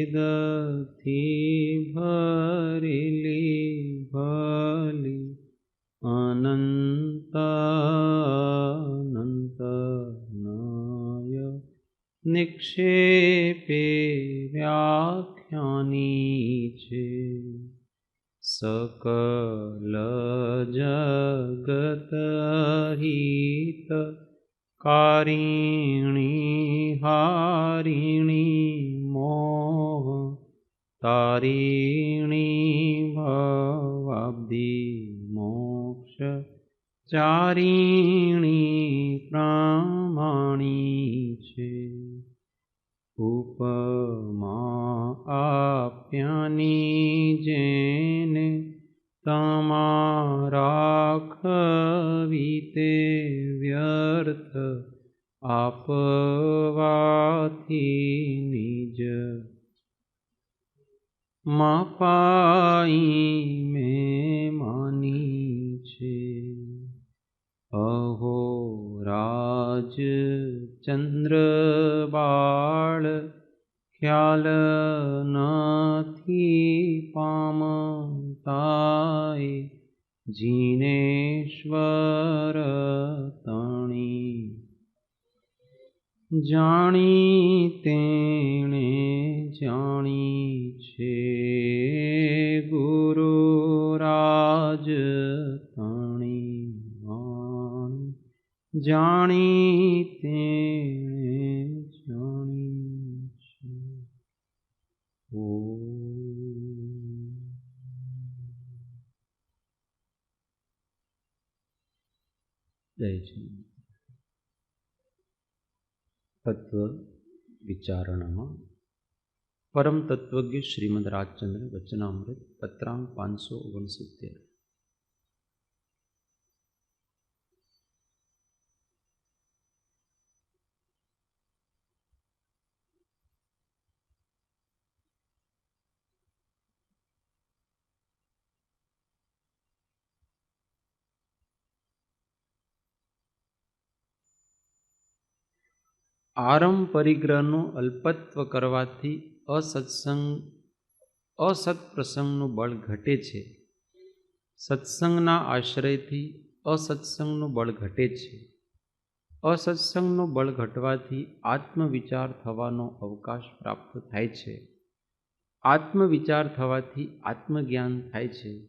વેદથી ભરેલી ભલી અનંત અનંત નય નિક્ષેપે વ્યાખ્યાની છે. સકલ જગત હિત કારિણી હારિણી મોહ તારિણી ભવાબ્ધિ મોક્ષ ચારિણી પ્રમાણી છે. ઉપમા આપ્યાની જેને તમારાખવી તે વ્યર્થ આપવાથી નિજ માપાઈ મેં માની છે. અહો રાજ ચંદ્ર બાળ ખ્યાલ નથી પામતાય જીનેશ્વર તણી જાણી તેણે જાણી છે. ગુરુ રાજ તણી જાણી તેણે જાણી છે. જય શ્રી તત્વ વિચારણામાં પરમ તત્વજ્ઞ શ્રીમદ રાજચંદ્ર વચનામૃત પત્રાંક 569. આરંભ પરિગ્રહનું અલ્પત્વ કરવાથી અસત્પ્રસંગનું બળ ઘટે છે. સત્સંગના આશ્રયથી અસત્સંગનું બળ ઘટે છે. અસત્સંગનું બળ ઘટવાથી આત્મવિચાર થવાનો અવકાશ પ્રાપ્ત થાય છે. આત્મવિચાર થવાથી આત્મજ્ઞાન થાય છે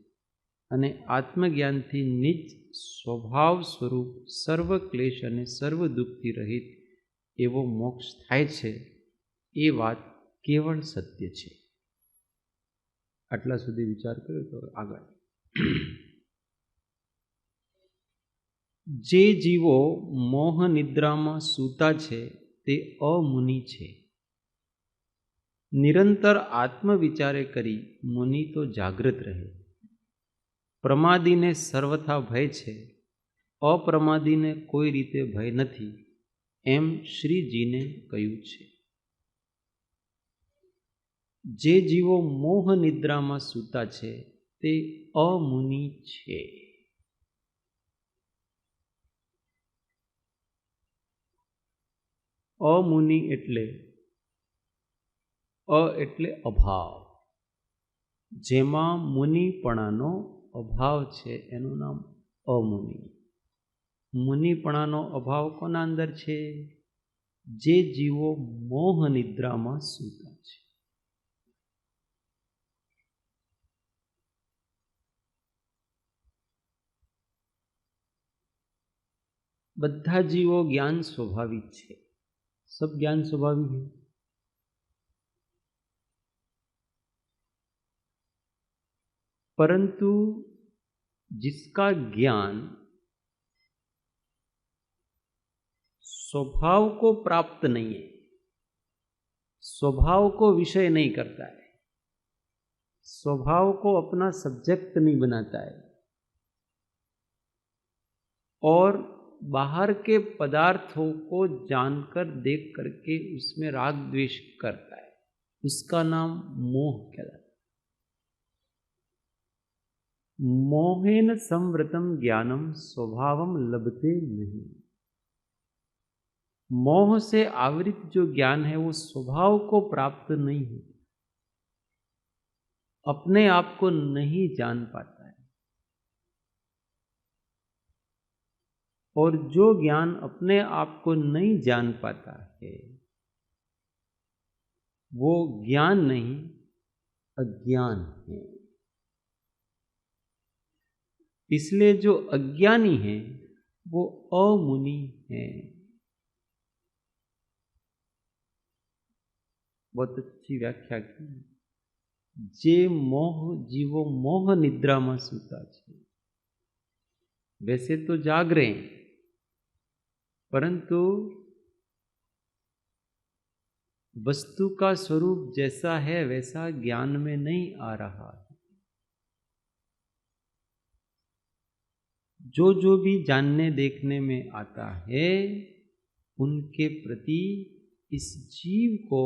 અને આત્મજ્ઞાનથી નિજ સ્વભાવ સ્વરૂપ સર્વ ક્લેશ અને સર્વ દુઃખથી રહિત એવો મોક્ષ થાય છે. એ વાત કેવળ સત્ય છે. આટલા સુધી વિચાર કર્યો તો આગળ જે જીવો મોહ નિદ્રામાં સૂતા છે તે અમુનિ છે. નિરંતર આત્મવિચારે કરી મુનિ તો જાગૃત રહે. પ્રમાદીને સર્વથા ભય છે, અપ્રમાદીને કોઈ રીતે ભય નથી, એમ શ્રીજીને કહ્યું છે. જે જીવો મોહ નિદ્રામાં સૂતા છે તે અમુનિ છે. અમુનિ એટલે અભાવ. જેમાં મુનિપણાનો અભાવ છે એનું નામ અમુનિ. મુનિપણાનો અભાવ કોના અંદર છે? જે જીવો મોહ નિદ્રામાં સૂતા છે. બધા જીવો જ્ઞાન સ્વાભાવિક છે. सब ज्ञान स्वाभाविक है. परंतु जिसका ज्ञान स्वभाव को प्राप्त नहीं है, स्वभाव को विषय नहीं करता है, स्वभाव को अपना सब्जेक्ट नहीं बनाता है और बाहर के पदार्थों को जानकर देख करके उसमें राग द्वेष करता है, उसका नाम मोह कहलाता है. मोहेन संवृतम ज्ञानम स्वभावम लभते नहीं. मोह से आवृत जो ज्ञान है वो स्वभाव को प्राप्त नहीं होता. अपने आप को नहीं जान पाता है, और जो ज्ञान अपने आप को नहीं जान पाता है वो ज्ञान नहीं, अज्ञान है। इसलिए जो अज्ञानी है वो अमुनि है। बहुत अच्छी व्याख्या की। जे मोह जीवो मोह निद्रा में सूता है। वैसे तो जाग रहे हैं, परंतु वस्तु का स्वरूप जैसा है वैसा ज्ञान में नहीं आ रहा है। जो जो भी जानने देखने में आता है उनके प्रति इस जीव को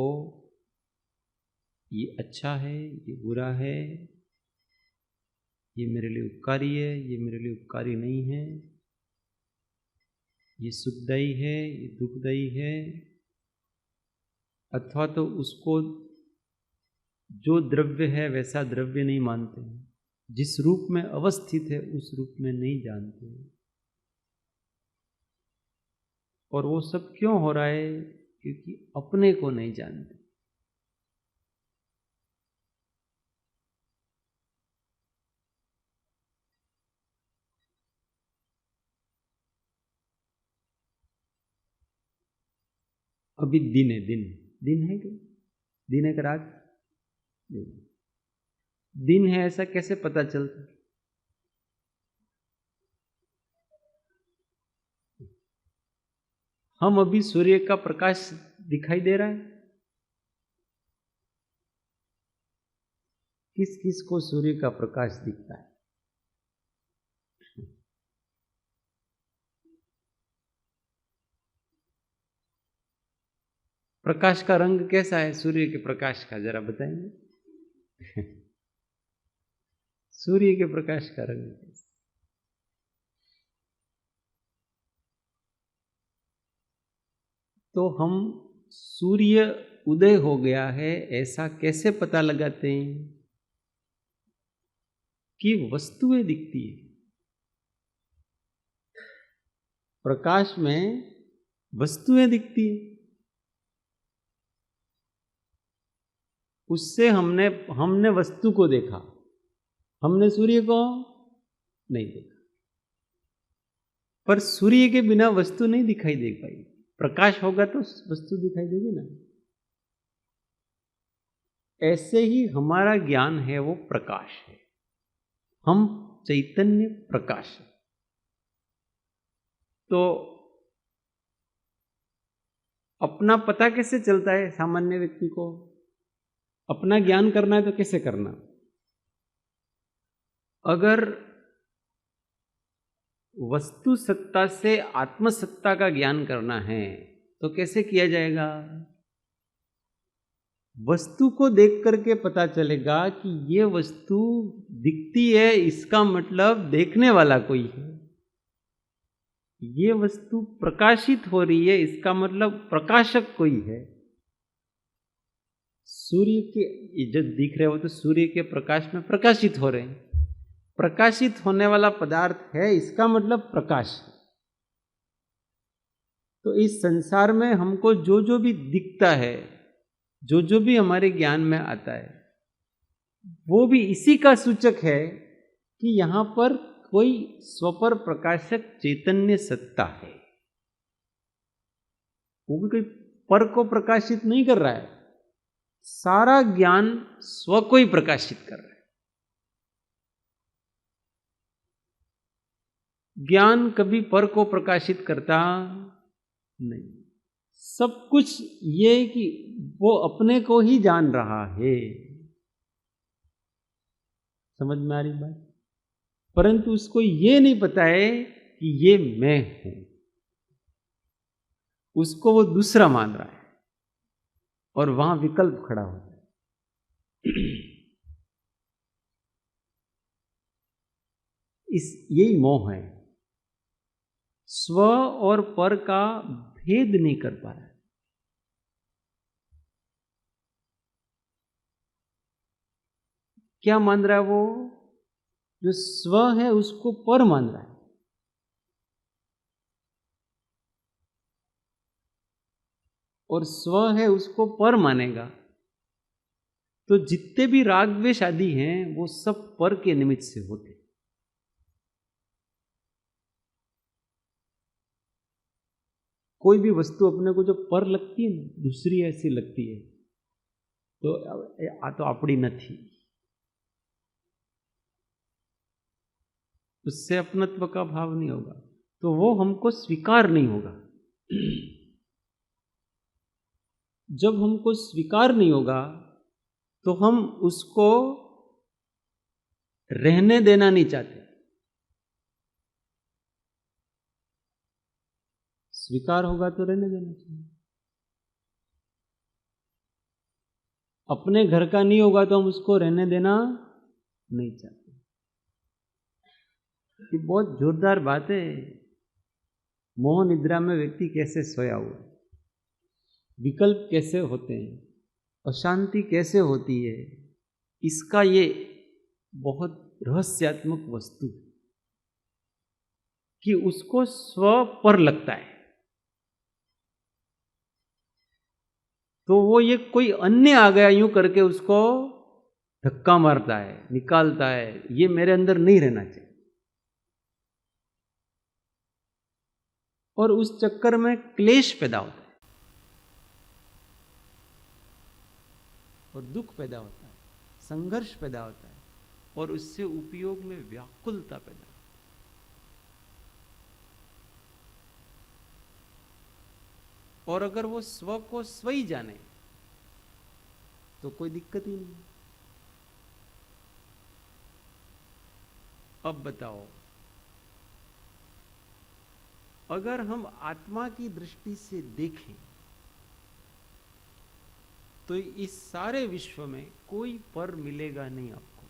ये अच्छा है, ये बुरा है, ये मेरे लिए उपकारी है, ये मेरे लिए उपकारी नहीं है, ये सुखदायी है, ये दुखदायी है, अथवा तो उसको जो द्रव्य है वैसा द्रव्य नहीं मानते हैं, जिस रूप में अवस्थित है उस रूप में नहीं जानते हैं। और वो सब क्यों हो रहा है? क्योंकि अपने को नहीं जानते। अभी दिन है, दिन है क्या? दिन है कि रात? दिन है ऐसा कैसे पता चलता? हम अभी सूर्य का प्रकाश दिखाई दे रहा है। किस किस को सूर्य का प्रकाश दिखता है? प्रकाश का रंग कैसा है सूर्य के प्रकाश का, जरा बताएंगे? सूर्य के प्रकाश का रंग कैसा? तो हम सूर्य उदय हो गया है ऐसा कैसे पता लगाते हैं? कि वस्तुएं दिखती है। प्रकाश में वस्तुएं दिखती है, उससे हमने वस्तु को देखा, हमने सूर्य को नहीं देखा। पर सूर्य के बिना वस्तु नहीं दिखाई दे पाई। प्रकाश होगा तो वस्तु दिखाई देगी ना। ऐसे ही हमारा ज्ञान है वो प्रकाश है, हम चैतन्य प्रकाश है। तो अपना पता कैसे चलता है सामान्य व्यक्ति को? अपना ज्ञान करना है तो कैसे करना? अगर वस्तु सत्ता से आत्मसत्ता का ज्ञान करना है तो कैसे किया जाएगा? वस्तु को देख करके पता चलेगा कि ये वस्तु दिखती है, इसका मतलब देखने वाला कोई है। ये वस्तु प्रकाशित हो रही है, इसका मतलब प्रकाशक कोई है। सूर्य के जो दिख रहे हो तो सूर्य के प्रकाश में प्रकाशित हो रहे हैं। प्रकाशित होने वाला पदार्थ है, इसका मतलब प्रकाश है। तो इस संसार में हमको जो जो भी दिखता है, जो जो भी हमारे ज्ञान में आता है, वो भी इसी का सूचक है कि यहां पर कोई स्वपर प्रकाशक चैतन्य सत्ता है। वो भी कोई पर को प्रकाशित नहीं कर रहा है, सारा ज्ञान स्व को ही प्रकाशित कर रहा है। ज्ञान कभी पर को प्रकाशित करता नहीं। सब कुछ ये कि वो अपने को ही जान रहा है। समझ में आ रही बात? परंतु उसको ये नहीं पता है कि ये मैं हूं। उसको वो दूसरा मान रहा है और वहां विकल्प खड़ा होता है। यही मोह है। स्व और पर का भेद नहीं कर पा रहा है। क्या मान रहा है? वो जो स्व है उसको पर मान रहा है। और स्व है उसको पर मानेगा तो जितने भी राग द्वेष आदि हैं वो सब पर के निमित्त से होते। कोई भी वस्तु अपने को जो पर लगती है ना, दूसरी ऐसी लगती है, तो आ तो अपनी नहीं, उससे अपनत्व का भाव नहीं होगा, तो वो हमको स्वीकार नहीं होगा। जब हमको स्वीकार नहीं होगा तो हम उसको रहने देना नहीं चाहते। स्वीकार होगा तो रहने देना चाहिए। अपने घर का नहीं होगा तो हम उसको रहने देना नहीं चाहते। ये बहुत जोरदार बात है। मोह निद्रा में व्यक्ति कैसे सोया हुआ, विकल्प कैसे होते हैं, अशांति कैसे होती है, इसका ये बहुत रहस्यात्मक वस्तु है कि उसको स्व पर लगता है। तो वो ये कोई अन्य आ गया यूं करके उसको धक्का मारता है, निकालता है, ये मेरे अंदर नहीं रहना चाहिए। और उस चक्कर में क्लेश पैदा होता है और दुख पैदा होता है, संघर्ष पैदा होता है और उससे उपयोग में व्याकुलता पैदा होती है। और अगर वो स्व को स्व ही जाने तो कोई दिक्कत ही नहीं। अब बताओ, अगर हम आत्मा की दृष्टि से देखें तो इस सारे विश्व में कोई पर मिलेगा नहीं आपको।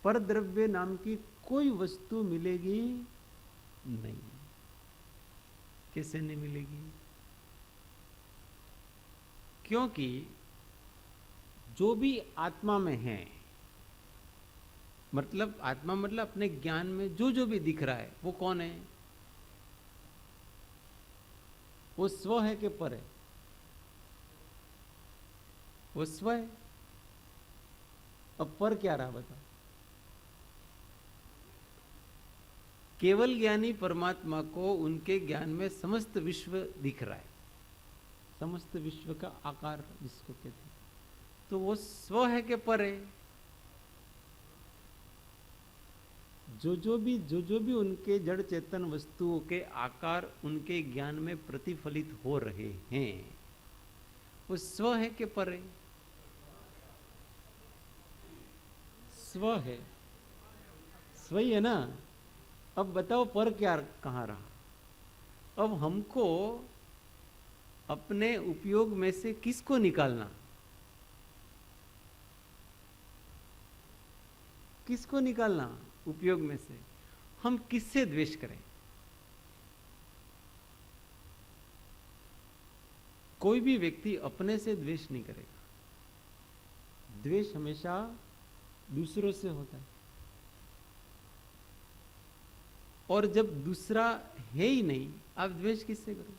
पर द्रव्य नाम की कोई वस्तु मिलेगी नहीं। कैसे नहीं मिलेगी? क्योंकि जो भी आत्मा में है, मतलब आत्मा मतलब अपने ज्ञान में जो भी दिख रहा है वो कौन है? वो स्व है कि पर है? वो स्व है। अब पर क्या रहा बता? केवल ज्ञानी परमात्मा को उनके ज्ञान में समस्त विश्व दिख रहा है, समस्त विश्व का आकार जिसको कहते हैं, तो वो स्व है कि पर है? जो भी उनके जड़ चेतन वस्तुओं के आकार उनके ज्ञान में प्रतिफलित हो रहे हैं, वो स्व है कि पर है? स्व है, स्व ही है ना। अब बताओ पर क्या कहां रहा? अब हमको अपने उपयोग में से किसको निकालना? किसको निकालना उपयोग में से? हम किससे द्वेष करें? कोई भी व्यक्ति अपने से द्वेष नहीं करेगा। द्वेष हमेशा दूसरों से होता है। और जब दूसरा है ही नहीं, आप द्वेष किससे करो?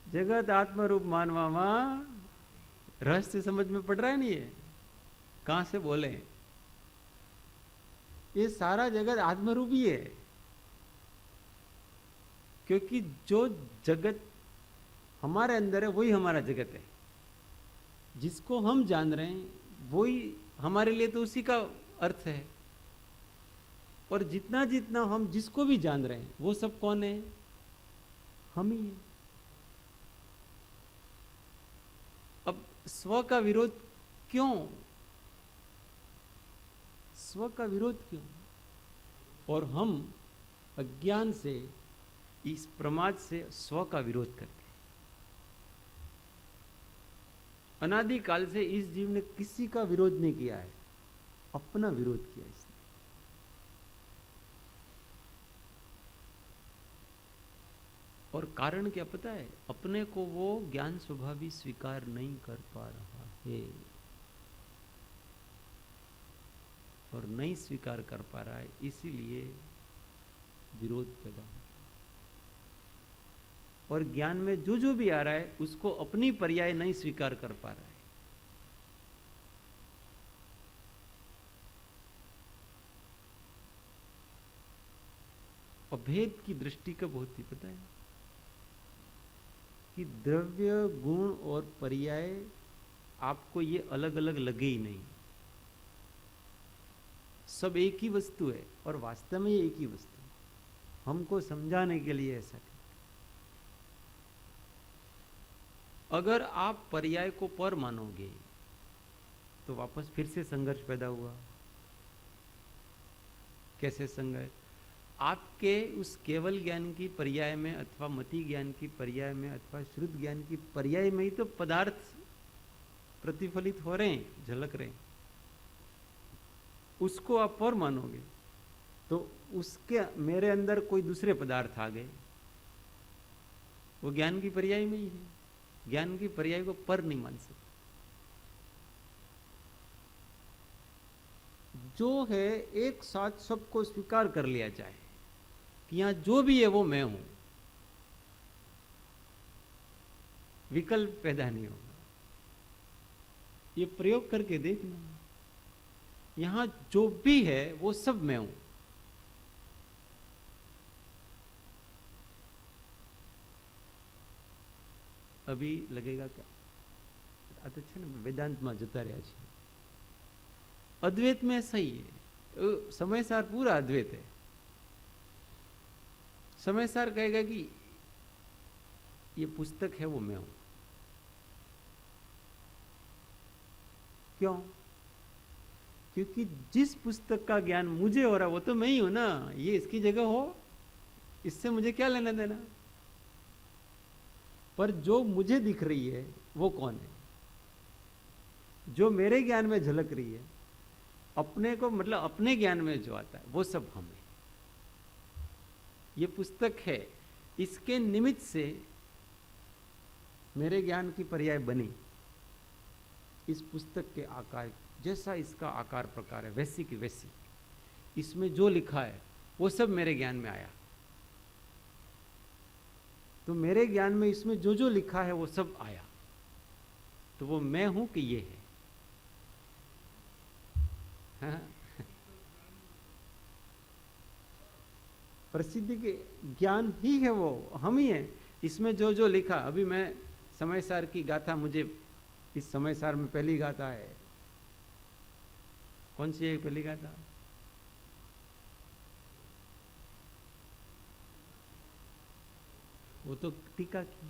जगत आत्मरूप मानवा मां, रहस्य समझ में पड़ रहा है नहीं? है कहां से बोले? ये सारा जगत आत्मरूप ही है। क्योंकि जो जगत हमारे अंदर है वही हमारा जगत है। जिसको हम जान रहे हैं वही हमारे लिए तो उसी का अर्थ है। और जितना जितना हम जिसको भी जान रहे हैं वो सब कौन है? हम ही हैं। अब स्व का विरोध क्यों? स्व का विरोध क्यों? और हम अज्ञान से, इस प्रमाद से स्व का विरोध करते हैं। अनादिकाल से इस जीव ने किसी का विरोध नहीं किया है, अपना विरोध किया इसने। और कारण क्या पता है? अपने को वो ज्ञान स्वभावी स्वीकार नहीं कर पा रहा है, और नहीं स्वीकार कर पा रहा है, इसीलिए विरोध पैदा हो। और ज्ञान में जो जो भी आ रहा है उसको अपनी पर्याय नहीं स्वीकार कर पा रहा है। अभेद की दृष्टि कब होती पता है? कि द्रव्य, गुण और पर्याय आपको ये अलग अलग लगे ही नहीं, सब एक ही वस्तु है, और वास्तव में ये एक ही वस्तु है। हमको समझाने के लिए ऐसा है। अगर आप पर्याय को पर मानोगे तो वापस फिर से संघर्ष पैदा हुआ। कैसे संघर्ष? आपके उस केवल ज्ञान की पर्याय में, अथवा मति ज्ञान की पर्याय में, अथवा शुद्ध ज्ञान की पर्याय में ही तो पदार्थ प्रतिफलित हो रहे हैं, झलक रहे हैं। उसको आप पर मानोगे तो उसके मेरे अंदर कोई दूसरे पदार्थ आ गए, वो ज्ञान की पर्याय में ही है। ज्ञान की पर्याय को पर नहीं मान सकते। जो है एक साथ सबको स्वीकार कर लिया जाए कि यहां जो भी है वो मैं हूं, विकल्प पैदा नहीं होगा। ये प्रयोग करके देखना, यहां जो भी है वो सब मैं हूं। अभी लगेगा क्या आ तो છે ને વેદાંતમાં જતા રહ્યા છે। अद्वैत में सही है, समय सार पूरा अद्वैत है। समय सार कहेगा कि ये पुस्तक है वो मैं हूं। क्यों? क्योंकि जिस पुस्तक का ज्ञान मुझे हो रहा है वो तो मैं ही हूं ना, ये इसकी जगह हो, इससे मुझे क्या लेना देना। पर जो मुझे दिख रही है वो कौन है? जो मेरे ज्ञान में झलक रही है, अपने को मतलब अपने ज्ञान में जो आता है वो सब हम है। ये पुस्तक है, इसके निमित्त से मेरे ज्ञान की पर्याय बनी। इस पुस्तक के आकार जैसा इसका आकार प्रकार है वैसी की वैसी, इसमें जो लिखा है वो सब मेरे ज्ञान में आया। तो मेरे ज्ञान में इसमें जो जो लिखा है वो सब आया, तो वो मैं हूं कि ये है। हाँ? प्रसिद्धि के ज्ञान ही है वो, हम ही है। इसमें जो जो लिखा, अभी मैं समय सार की गाथा, मुझे इस समय सार में पहली गाथा है। कौन सी है पहली गाथा? वो तो टीका की,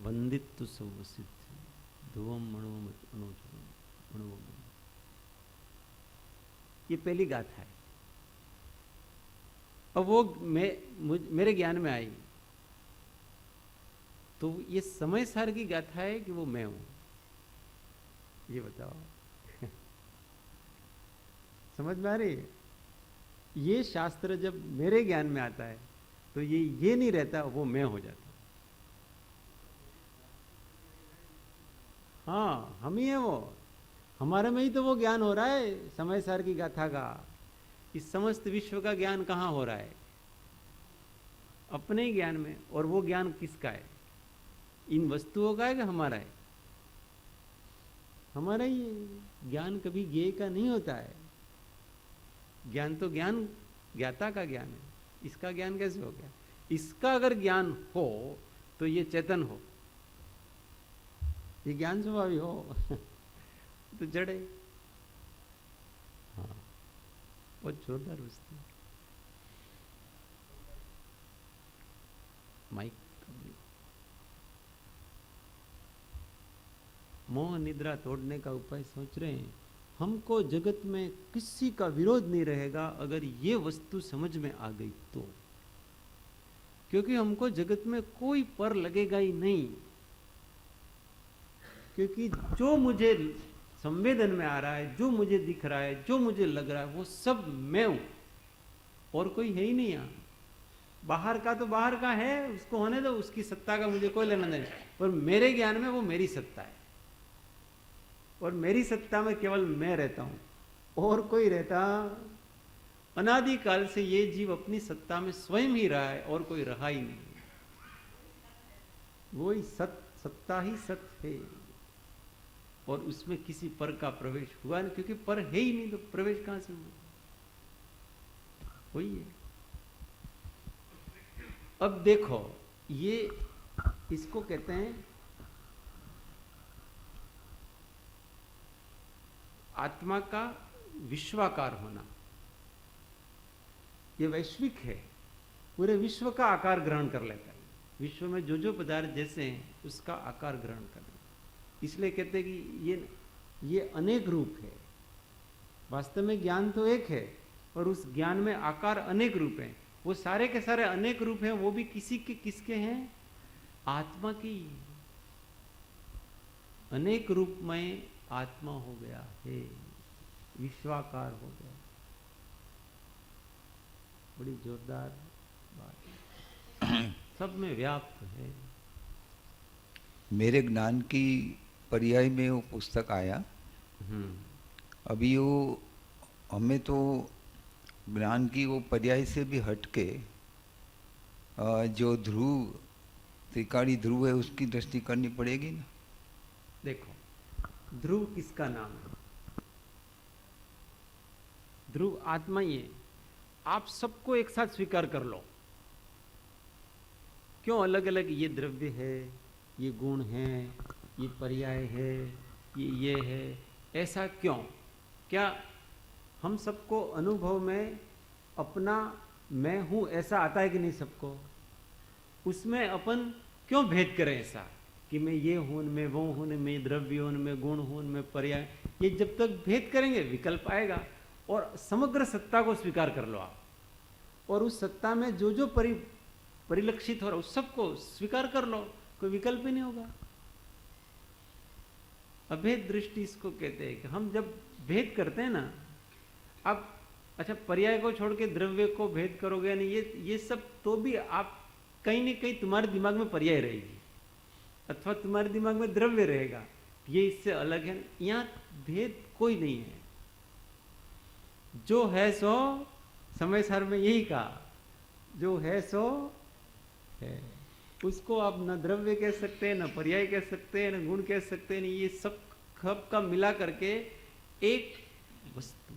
वंदित संवसित ध्रुवम मणो, ये पहली गाथा है। अब वो मेरे ज्ञान में आई, तो ये समय सार की गाथा है कि वो मैं हूं? ये बताओ। समझ में आ रही है? ये शास्त्र जब मेरे ज्ञान में आता है तो ये नहीं रहता, वो मैं हो जाता। हाँ, हम ही है वो, हमारे में ही तो वो ज्ञान हो रहा है समय सार की गाथा का। इस समस्त विश्व का ज्ञान कहाँ हो रहा है? अपने ज्ञान में। और वो ज्ञान किसका है? इन वस्तुओं का है कि हमारा है? हमारा ही है। ज्ञान कभी ज्ञेय का नहीं होता है। ज्ञान तो ज्ञान ज्ञाता का ज्ञान है, इसका ज्ञान कैसे हो गया? इसका अगर ज्ञान हो तो ये चेतन हो, ये ज्ञान स्वभावी हो तो जड़े। हाँ, बहुत जोरदार वस्तु। माइक मोह निद्रा तोड़ने का उपाय सोच रहे हैं। हमको जगत में किसी का विरोध नहीं रहेगा अगर ये वस्तु समझ में आ गई तो, क्योंकि हमको जगत में कोई पर लगेगा ही नहीं। क्योंकि जो मुझे संवेदन में आ रहा है, जो मुझे दिख रहा है, जो मुझे लग रहा है, वो सब मैं हूं, और कोई है ही नहीं यहां। बाहर का तो बाहर का है, उसको होने दो, उसकी सत्ता का मुझे कोई लेना नहीं। पर मेरे ज्ञान में वो मेरी सत्ता है, और मेरी सत्ता में केवल मैं रहता हूं और कोई रहता। अनादिकाल से ये जीव अपनी सत्ता में स्वयं ही रहा है और कोई रहा ही नहीं। वही सत्ता ही सत्य है, और उसमें किसी पर का प्रवेश हुआ नहीं, क्योंकि पर है ही नहीं, तो प्रवेश कहां से हुआ? वही है। अब देखो, ये इसको कहते हैं आत्मा का विश्वाकार होना। ये वैश्विक है, पूरे विश्व का आकार ग्रहण कर लेता है। विश्व में जो जो पदार्थ जैसे हैं उसका आकार ग्रहण करना, इसलिए कहते हैं कि ये अनेक रूप है। वास्तव में ज्ञान तो एक है, और उस ज्ञान में आकार अनेक रूप हैं। वो सारे के सारे अनेक रूप हैं, वो भी किसी के किसके हैं? आत्मा की। अनेक रूप में आत्मा हो गया है, विश्वाकार हो गया। बड़ी जोरदार बात, सब में व्याप्त है। मेरे ज्ञान की पर्याय में वो पुस्तक आया। अभी वो हमें तो ज्ञान की वो पर्याय से भी हटके जो ध्रुव, त्रिकाली ध्रुव है, उसकी दृष्टि करनी पड़ेगी ना। देखो, ध्रुव किसका नाम है? ध्रुव आत्मा ही है। आप सबको एक साथ स्वीकार कर लो। क्यों अलग अलग ये द्रव्य है, ये गुण है, ये पर्याय है, ये है, ऐसा क्यों? क्या हम सबको अनुभव में अपना मैं हूं ऐसा आता है कि नहीं सबको? उसमें अपन क्यों भेद करें ऐसा कि मैं ये हूं, उनमें वो हूं, उनमें द्रव्य हूं, उनमें गुण हूं, उनमें पर्याय? ये जब तक भेद करेंगे विकल्प आएगा। और समग्र सत्ता को स्वीकार कर लो आप, और उस सत्ता में जो जो परिलक्षित हो रहा है उस सबको स्वीकार कर लो, कोई विकल्प ही नहीं होगा। अभेद दृष्टि इसको कहते हैं कि हम जब भेद करते हैं ना, अब अच्छा पर्याय को छोड़ के द्रव्य को भेद करोगे नहीं, ये सब तो भी आप कहीं न कहीं तुम्हारे दिमाग में पर्याय रहेगी, अथवा तुम्हारे दिमाग में द्रव्य रहेगा, ये इससे अलग है। यहां भेद कोई नहीं है, जो है सो समय सार में यही कहा, जो है सो है। उसको आप न द्रव्य कह सकते हैं, न पर्याय कह सकते हैं, न गुण कह सकते हैं, ये सब का मिला करके एक वस्तु,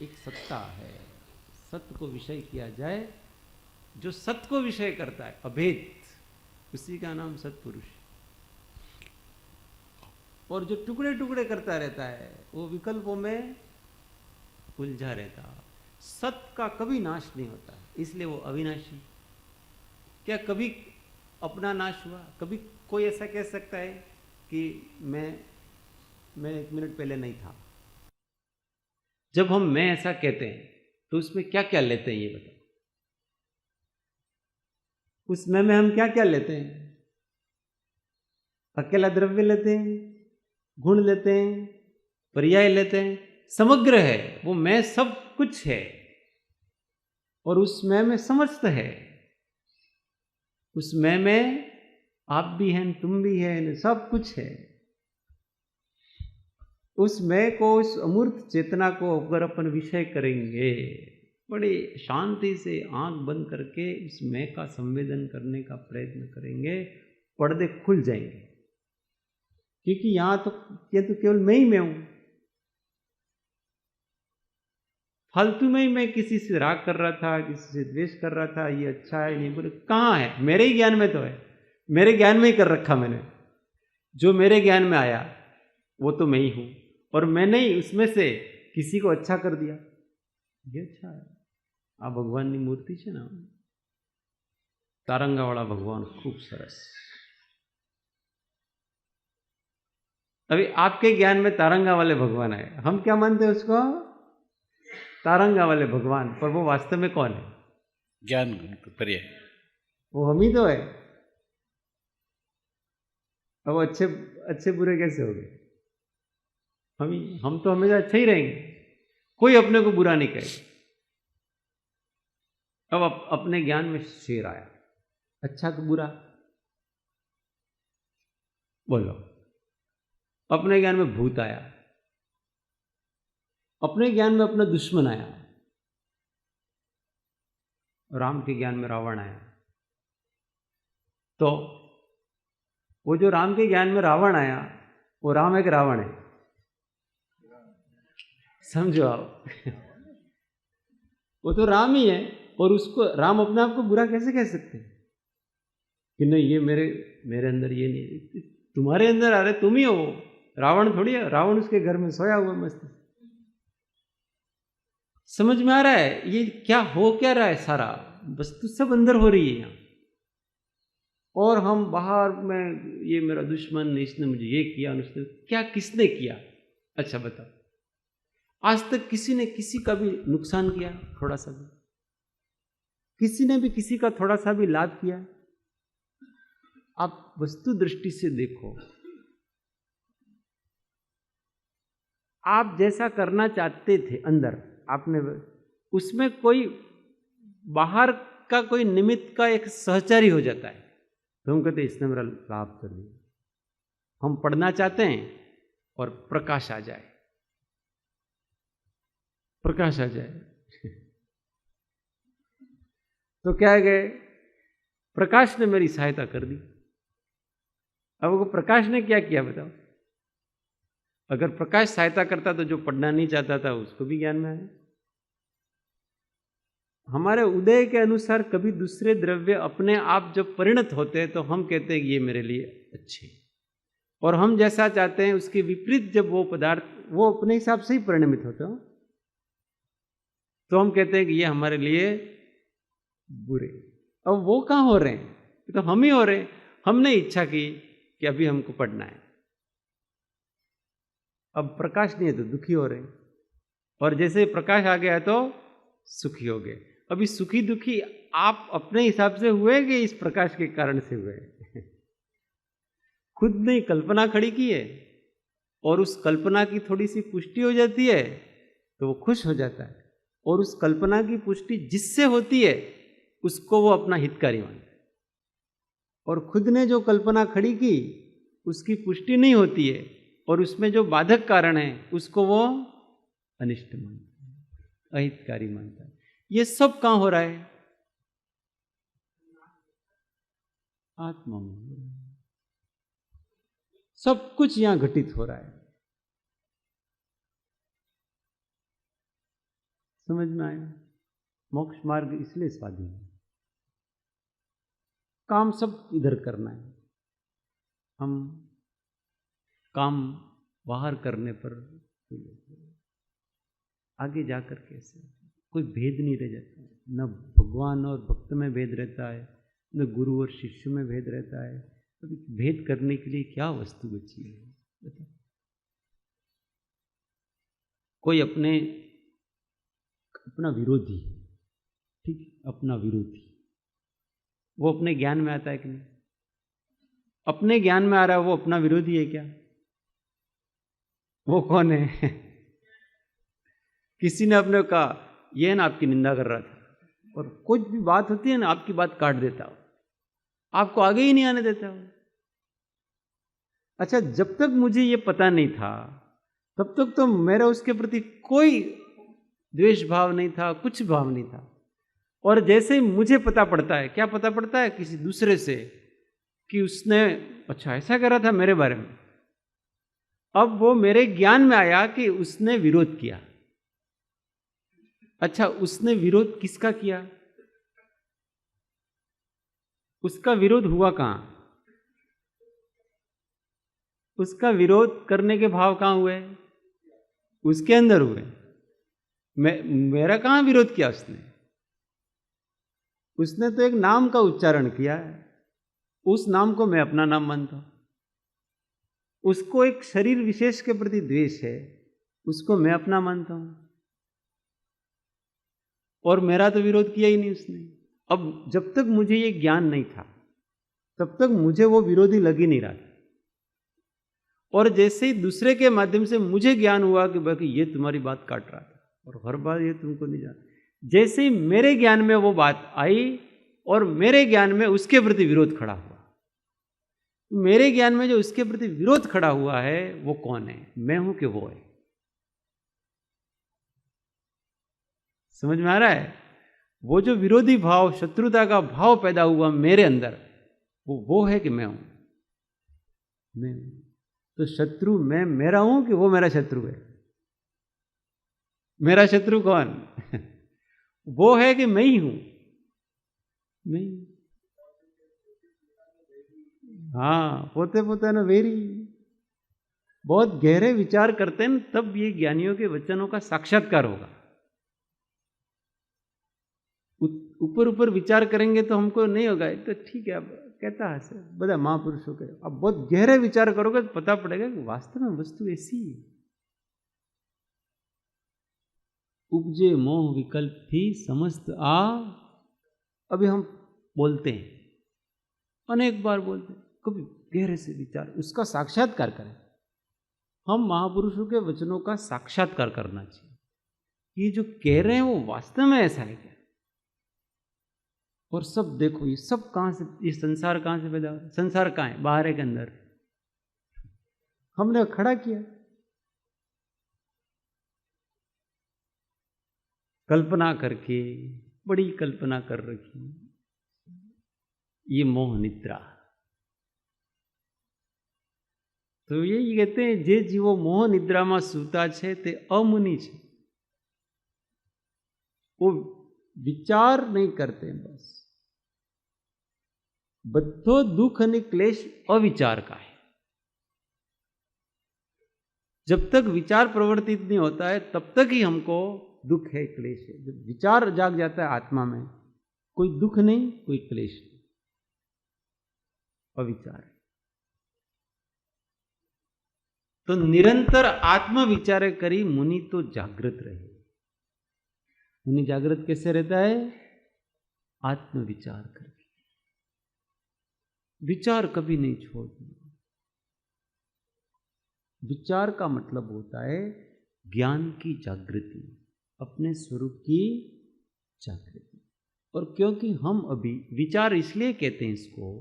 एक सत्ता है। सत्य को विषय किया जाए, जो सत्य को विषय करता है अभेद, उसी का नाम सत्पुरुष। और जो टुकड़े टुकड़े करता रहता है वो विकल्पों में उलझा रहता। सत्य का कभी नाश नहीं होता, इसलिए वो अविनाशी। क्या कभी अपना नाश हुआ? कभी कोई ऐसा कह सकता है कि मैं 1 मिनट पहले नहीं था? जब हम मैं ऐसा कहते हैं तो उसमें क्या क्या लेते हैं ये बताओ? उस मैं में हम क्या क्या लेते हैं? अकेला द्रव्य लेते हैं, गुण लेते हैं, पर्याय लेते हैं, समग्र है वो मैं, सब कुछ है। और उस मैं में समस्त है, उस मैं में आप भी हैं, तुम भी हैं, सब कुछ है। उस मैं को, उस अमूर्त चेतना को अगर अपन विषय करेंगे, बड़ी शांति से आंख बंद करके उस मैं का संवेदन करने का प्रयत्न करेंगे, पर्दे खुल जाएंगे। क्योंकि यहां तो ये तो केवल मैं ही मैं हूं। फालतू में ही मैं किसी से राग कर रहा था, किसी से द्वेष कर रहा था, ये अच्छा है नहीं, बोले कहाँ है? मेरे ही ज्ञान में तो है, मेरे ज्ञान में ही कर रखा मैंने। जो मेरे ज्ञान में आया वो तो मैं ही हूं, और मैंने ही उसमें से किसी को अच्छा कर दिया, ये अच्छा है। आ भगवान की मूर्ति है ना, तारंगा वाला भगवान, खूब सरस। अभी आपके ज्ञान में तारंगा वाले भगवान है, हम क्या मानते हैं उसको? तारंगा वाले भगवान, पर वो वास्तव में कौन है? ज्ञान पर्याय, वो हम ही तो है। अब अच्छे अच्छे बुरे कैसे हो गए? हम तो हमेशा अच्छे ही रहेंगे, कोई अपने को बुरा नहीं कहेगा। अब अपने ज्ञान में शेर आया, अच्छा कि बुरा? बोलो। अपने ज्ञान में भूत आया, अपने ज्ञान में अपना दुश्मन आया, राम के ज्ञान में रावण आया। तो वो जो राम के ज्ञान में रावण आया, वो राम है कि रावण है? समझो आप। वो तो राम ही है, और उसको राम अपने आप को बुरा कैसे कह सकते हैं कि नहीं ये मेरे अंदर ये नहीं, तुम्हारे अंदर आ रहे, तुम ही हो, रावण थोड़ी है। रावण उसके घर में सोया हुआ मस्त। समझ में आ रहा है ये क्या हो क्या रहा है? सारा वस्तु सब अंदर हो रही है यहाँ, और हम बाहर में ये मेरा दुश्मन, इसने मुझे ये किया, उसने क्या, किसने किया? अच्छा बताओ, आज तक किसी ने किसी का भी नुकसान किया? थोड़ा सा भी? किसी ने भी किसी का थोड़ा सा भी लाभ किया? आप वस्तु दृष्टि से देखो, आप जैसा करना चाहते थे अंदर, आपने उसमें कोई बाहर का कोई निमित्त का एक सहचारी हो जाता है, तो हम कहते इसने मेरा लाभ कर दिया। हम पढ़ना चाहते हैं और प्रकाश आ जाए, प्रकाश आ जाए तो क्या है गए, प्रकाश ने मेरी सहायता कर दी। अब वो प्रकाश ने क्या किया बताओ? अगर प्रकाश सहायता करता तो जो पढ़ना नहीं चाहता था उसको भी ज्ञान में आया। हमारे उदय के अनुसार कभी दूसरे द्रव्य अपने आप जब परिणत होते हैं तो हम कहते हैं कि ये मेरे लिए अच्छे, और हम जैसा चाहते हैं उसके विपरीत जब वो पदार्थ वो अपने हिसाब से ही परिणमित होते हो तो हम कहते हैं कि ये हमारे लिए बुरे। अब वो कहाँ हो रहे हैं? तो हम ही हो रहे हैं। हमने इच्छा की कि अभी हमको पढ़ना है, अब प्रकाश नहीं है तो दुखी हो रहे हैं, और जैसे प्रकाश आ गया तो सुखी हो गए। अभी सुखी दुखी आप अपने हिसाब से हुए कि इस प्रकाश के कारण से हुए? खुद ने कल्पना खड़ी की है, और उस कल्पना की थोड़ी सी पुष्टि हो जाती है तो वो खुश हो जाता है, और उस कल्पना की पुष्टि जिससे होती है उसको वो अपना हितकारी मानता है, और खुद ने जो कल्पना खड़ी की उसकी पुष्टि नहीं होती है और उसमें जो बाधक कारण है उसको वो अनिष्ट मानता है, अहितकारी मानता है। ये सब कहाँ हो रहा है? आत्मा में सब कुछ यहां घटित हो रहा है। समझ में आया? मोक्ष मार्ग इसलिए स्वाधीन है। काम सब इधर करना है, हम काम बाहर करने पर आगे जाकर कैसे कोई भेद नहीं रह जाता, न भगवान और भक्त में भेद रहता है, न गुरु और शिष्य में भेद रहता है। तो भेद करने के लिए क्या वस्तु बची है बता? कोई अपना विरोधी, ठीक, अपना विरोधी, वो अपने ज्ञान में आता है कि नहीं? अपने ज्ञान में आ रहा है, वो अपना विरोधी है क्या? वो कौन है? किसी ने अपने कहा ये ना आपकी निंदा कर रहा था, और कुछ भी बात होती है ना आपकी बात काट देता हो, आपको आगे ही नहीं आने देता हो। अच्छा, जब तक मुझे ये पता नहीं था तब तक तो मेरा उसके प्रति कोई द्वेष भाव नहीं था, कुछ भाव नहीं था। और जैसे ही मुझे पता पड़ता है, क्या पता पड़ता है? किसी दूसरे से, कि उसने अच्छा ऐसा करा था मेरे बारे में, अब वो मेरे ज्ञान में आया कि उसने विरोध किया। अच्छा, उसने विरोध किसका किया? उसका विरोध हुआ कहां? उसका विरोध करने के भाव कहां हुए? उसके अंदर हुए। मेरा कहां विरोध किया उसने? उसने तो एक नाम का उच्चारण किया है, उस नाम को मैं अपना नाम मानता हूं। उसको एक शरीर विशेष के प्रति द्वेष है, उसको मैं अपना मानता हूं, और मेरा तो विरोध किया ही नहीं उसने। अब जब तक मुझे ये ज्ञान नहीं था तब तक मुझे वो विरोधी लग ही नहीं रहा था, और जैसे ही दूसरे के माध्यम से मुझे ज्ञान हुआ कि बाकी ये तुम्हारी बात काट रहा था और हर बार ये तुमको नहीं जाना, जैसे ही मेरे ज्ञान में वो बात आई और मेरे ज्ञान में उसके प्रति विरोध खड़ा हुआ, मेरे ज्ञान में जो उसके प्रति विरोध खड़ा हुआ है वो कौन है, मैं हूं कि वो है? समझ में आ रहा है? वो जो विरोधी भाव, शत्रुता का भाव पैदा हुआ मेरे अंदर, वो है कि मैं हूं? मैं हूं। तो शत्रु मैं मेरा हूं कि वो मेरा शत्रु है? मेरा शत्रु कौन? वो है कि मैं ही हूं? मैं। हाँ, पोते पोते ना वेरी। बहुत गहरे विचार करते हैं तब ये ज्ञानियों के वचनों का साक्षात्कार होगा। ऊपर ऊपर विचार करेंगे तो हमको नहीं होगा। तो ठीक है, अब कहता है सर बड़ा महापुरुषों के, अब बहुत गहरे विचार करोगे तो पता पड़ेगा कि वास्तव में वस्तु ऐसी है। उपजे मोह विकल्प थी समस्त आ। अभी हम बोलते हैं, अनेक बार बोलते हैं, कभी गहरे से विचार उसका साक्षात्कार करें। हम महापुरुषों के वचनों का साक्षात्कार करना चाहिए। ये जो कह रहे हैं वो वास्तव में ऐसा है क्या? और सब देखो, ये सब कहां से, ये संसार कहां से पैदा हुआ? संसार कहां है? बाहर है के अंदर? हमने खड़ा किया, कल्पना करके, बड़ी कल्पना कर रखी। ये मोह निद्रा। तो ये कहते हैं जे जीवो मोह निद्रा में सूता छे ते अमुनि छे। वो विचार नहीं करते, बस बद्धो दुख અને क्लेश अविचार का है। जब तक विचार प्रवर्तित नहीं होता है तब तक ही हमको दुख है, क्लेश है। जब विचार जाग जाता है आत्मा में, कोई दुख नहीं, कोई क्लेश नहीं, अविचार है। तो निरंतर आत्म विचार करी मुनि तो जागृत रहे। मुनि जागृत कैसे रहता है? आत्म विचार करके। विचार कभी नहीं छोड़ना। विचार का मतलब होता है ज्ञान की जागृति, अपने स्वरूप की जागृति। और क्योंकि हम अभी, विचार इसलिए कहते हैं इसको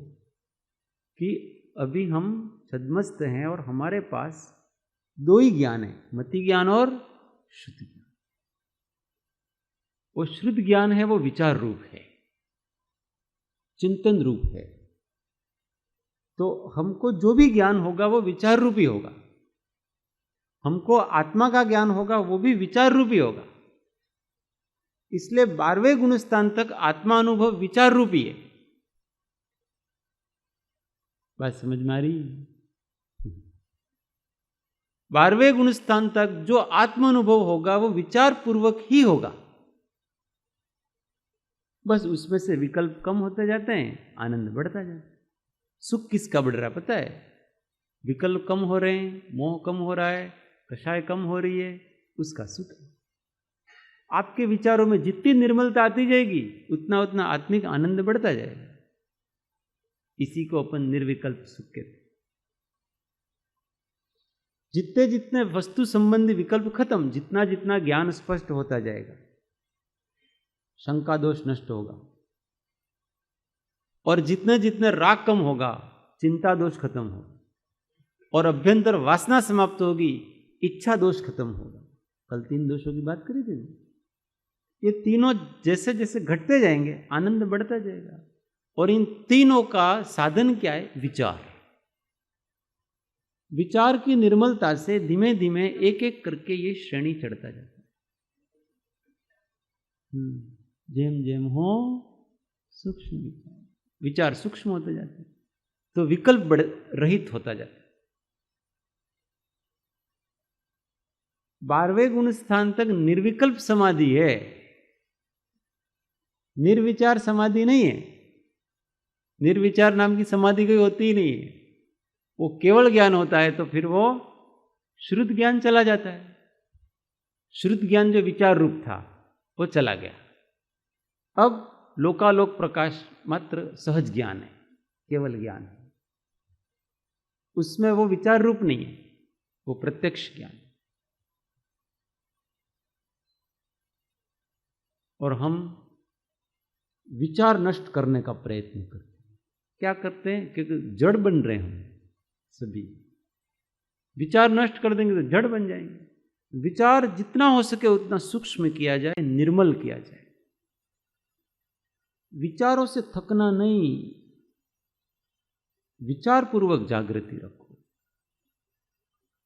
कि अभी हम सद्मस्त हैं और हमारे पास दो ही ज्ञान है, मति ज्ञान और शुद्ध ज्ञान। वो शुद्ध ज्ञान है, वो विचार रूप है, चिंतन रूप है। तो हमको जो भी ज्ञान होगा वो विचार रूपी होगा। हमको आत्मा का ज्ञान होगा वो भी विचार रूपी होगा। इसलिए 12वें गुण स्थान तक आत्मा अनुभव विचार रूपी है। बात समझ में आ रही? 12वें गुण स्थान तक जो आत्म अनुभव होगा वो विचार पूर्वक ही होगा। बस उसमें से विकल्प कम होते जाते हैं, आनंद बढ़ता जाता है। सुख किसका बढ़ रहा है पता है? विकल्प कम हो रहे हैं, मोह कम हो रहा है, कषाय कम हो रही है, उसका सुख है। आपके विचारों में जितनी निर्मलता आती जाएगी उतना उतना आत्मिक आनंद बढ़ता जाएगा। इसी को अपन निर्विकल्प सुख कहते हैं। जितने जितने वस्तु संबंधी विकल्प खत्म, जितना जितना ज्ञान स्पष्ट होता जाएगा, शंका दोष नष्ट होगा। और जितने जितने राग कम होगा, चिंता दोष खत्म होगा। और अभ्यंतर वासना समाप्त होगी, इच्छा दोष खत्म होगा। कल 3 दोषों की बात करी थी। ये तीनों जैसे जैसे घटते जाएंगे आनंद बढ़ता जाएगा। और इन तीनों का साधन क्या है? विचार। विचार की निर्मलता से धीमे धीमे एक एक करके ये श्रेणी चढ़ता जाता है। जेम जेम हो सूक्ष्म विचार, विचार सूक्ष्म होते जाते हैं तो विकल्प रहित होता जाता है। 12वें गुण स्थान तक निर्विकल्प समाधि है, निर्विचार समाधि नहीं है। निर्विचार नाम की समाधि कोई होती ही नहीं है। वो केवल ज्ञान होता है तो फिर वो श्रुत ज्ञान चला जाता है। श्रुत ज्ञान जो विचार रूप था वो चला गया। अब लोकालोक प्रकाश मात्र सहज ज्ञान है, केवल ज्ञान है। उसमें वो विचार रूप नहीं है, वो प्रत्यक्ष ज्ञान। और हम विचार नष्ट करने का प्रयत्न करते हैं। क्या करते हैं? क्योंकि जड़ बन रहे हैं हम सभी। विचार नष्ट कर देंगे तो जड़ बन जाएंगे। विचार जितना हो सके उतना सूक्ष्म किया जाए, निर्मल किया जाए। विचारों से थकना नहीं, विचार पूर्वक जागृति रखो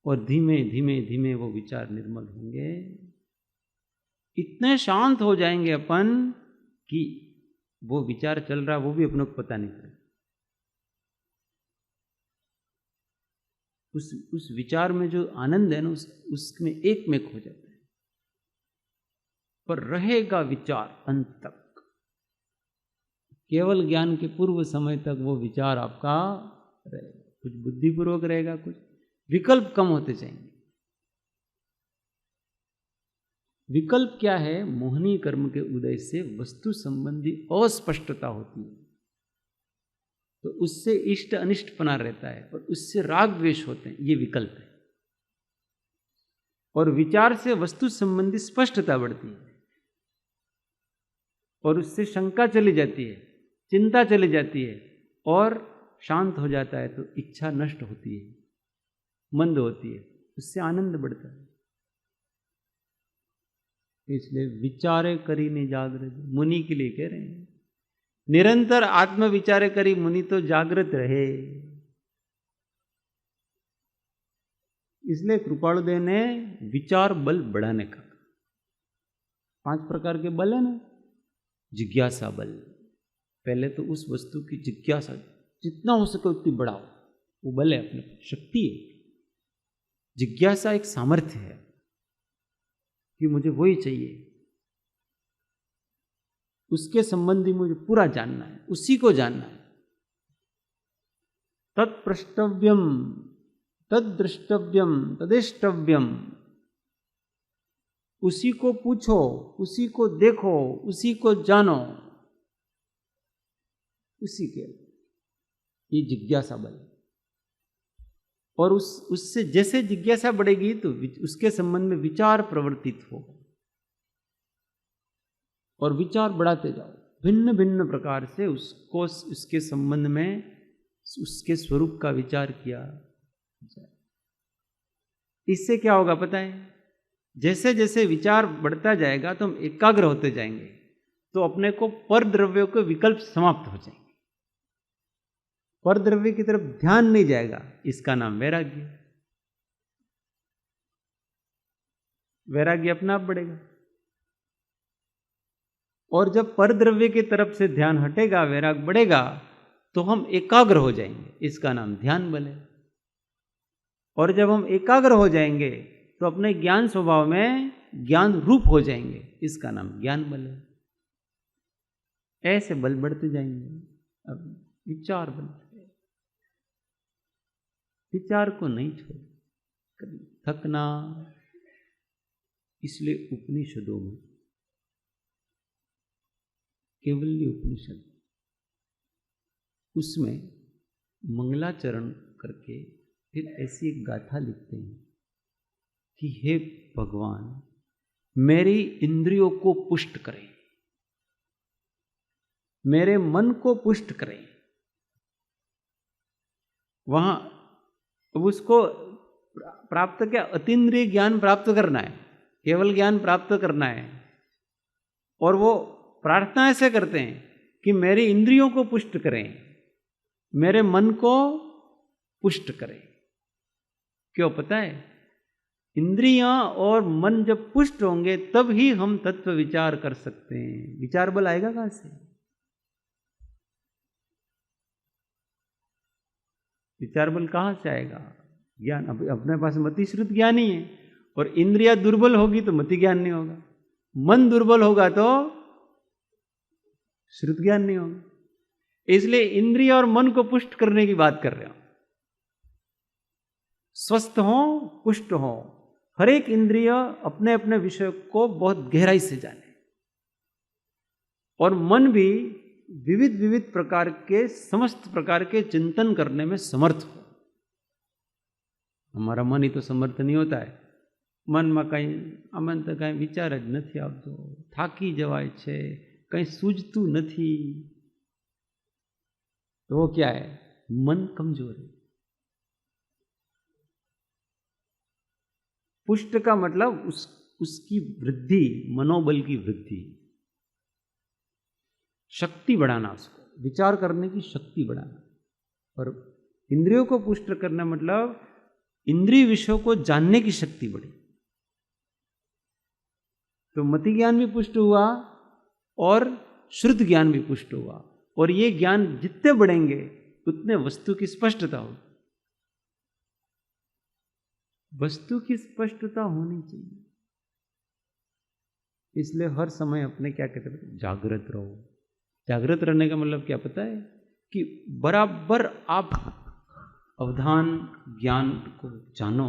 और धीमे धीमे धीमे वो विचार निर्मल होंगे। इतने शांत हो जाएंगे अपन कि वो विचार चल रहा वो भी अपने को पता नहीं चलेगा। उस विचार में जो आनंद है ना, उसमें एक में खो जाता है। पर रहेगा विचार अंत तक। केवल ज्ञान के पूर्व समय तक वो विचार आपका रहेगा। कुछ बुद्धिपूर्वक रहेगा, कुछ विकल्प कम होते जाएंगे। विकल्प क्या है? मोहनी कर्म के उदय से वस्तु संबंधी अस्पष्टता होती है, तो उससे इष्ट अनिष्टपना रहता है और उससे राग द्वेष होते हैं। ये विकल्प है। और विचार से वस्तु संबंधी स्पष्टता बढ़ती है और उससे शंका चली जाती है, चिंता चली जाती है और शांत हो जाता है। तो इच्छा नष्ट होती है, मंद होती है, उससे आनंद बढ़ता है। इसलिए विचारे करी ने जागृत, मुनि के लिए कह रहे हैं निरंतर आत्म विचारे करी मुनि तो जागृत रहे। इसलिए कृपालुदेव ने विचार बल बढ़ाने का 5 प्रकार के बल है ना। जिज्ञासा बल, पहले तो उस वस्तु की जिज्ञासा जितना हो सके उतनी बढ़ाओ, वो बल है, अपने शक्ति है। जिज्ञासा एक सामर्थ्य है कि मुझे वही चाहिए, उसके संबंधी मुझे पूरा जानना है, उसी को जानना है। तत्प्रष्टव्यम तद्दृष्टव्यम तदिष्टव्यम, उसी को पूछो, उसी को देखो, उसी को जानो, उसी के। ये जिज्ञासा बल। और उससे जैसे जिज्ञासा बढ़ेगी तो उसके संबंध में विचार प्रवर्तित होगा और विचार बढ़ाते जाओ। भिन्न भिन्न प्रकार से उसको, उसके संबंध में उसके स्वरूप का विचार किया जाए। इससे क्या होगा पता है? जैसे जैसे विचार बढ़ता जाएगा तो हम एकाग्र होते जाएंगे, तो अपने को पर द्रव्यों के विकल्प समाप्त हो जाएंगे। पर द्रव्य की तरफ ध्यान नहीं जाएगा। इसका नाम वैराग्य। वैराग्य अपना आप बढ़ेगा। और जब पर द्रव्य की तरफ से ध्यान हटेगा, वैराग बढ़ेगा, तो हम एकाग्र हो जाएंगे। इसका नाम ध्यान बल है। और जब हम एकाग्र हो जाएंगे तो अपने ज्ञान स्वभाव में ज्ञान रूप हो जाएंगे। इसका नाम ज्ञान बल है। ऐसे बल बढ़ते जाएंगे। अब विचार बल, विचार को नहीं छोड़, कभी थकना। इसलिए उपनिषदों में, केवल्य उपनिषद, उसमें मंगलाचरण करके फिर ऐसी एक गाथा लिखते हैं कि हे भगवान, मेरी इंद्रियों को पुष्ट करें, मेरे मन को पुष्ट करें। वहां अब उसको प्राप्त क्या? अतीन्द्रिय ज्ञान प्राप्त करना है, केवल ज्ञान प्राप्त करना है। और वो प्रार्थना ऐसे करते हैं कि मेरी इंद्रियों को पुष्ट करें, मेरे मन को पुष्ट करें। क्यों पता है? इंद्रियां और मन जब पुष्ट होंगे तब ही हम तत्व विचार कर सकते हैं। विचार बल आएगा कहां से? विचार बल कहां से आएगा? ज्ञान। अब अपने पास मति श्रुत ज्ञान ही है, और इंद्रिया दुर्बल होगी तो मति ज्ञान नहीं होगा, मन दुर्बल होगा तो श्रुत ज्ञान नहीं होगा। इसलिए इंद्रिय और मन को पुष्ट करने की बात कर रहे हो। स्वस्थ हो, पुष्ट हो, हर एक इंद्रिय अपने अपने विषय को बहुत गहराई से जाने, और मन भी विविध विविध प्रकार के, समस्त प्रकार के चिंतन करने में समर्थ हो। हमारा मन ही तो समर्थ नहीं होता है। મનમાં કંઈ આમાં તો કાંઈ વિચાર જ નથી આવતો, થાકી જવાય છે, કંઈ સૂઝતું નથી, તો वो क्या है? मन कमजोर है। पुष्ट का मतलब उसकी वृद्धि, मनोबल की वृद्धि, शक्ति बढ़ाना, उसको विचार करने की शक्ति बढ़ाना। और इंद्रियों को पुष्ट करना मतलब इंद्रिय विषयों को जानने की शक्ति बढ़ी। तो मति ज्ञान भी पुष्ट हुआ और श्रुत ज्ञान भी पुष्ट हुआ। और ये ज्ञान जितने बढ़ेंगे उतने वस्तु की स्पष्टता होगी। वस्तु की स्पष्टता होनी चाहिए, इसलिए हर समय अपने क्या कहते हैं, जागृत रहो। जागृत रहने का मतलब क्या पता है? कि बराबर आप अवधान ज्ञान को जानो।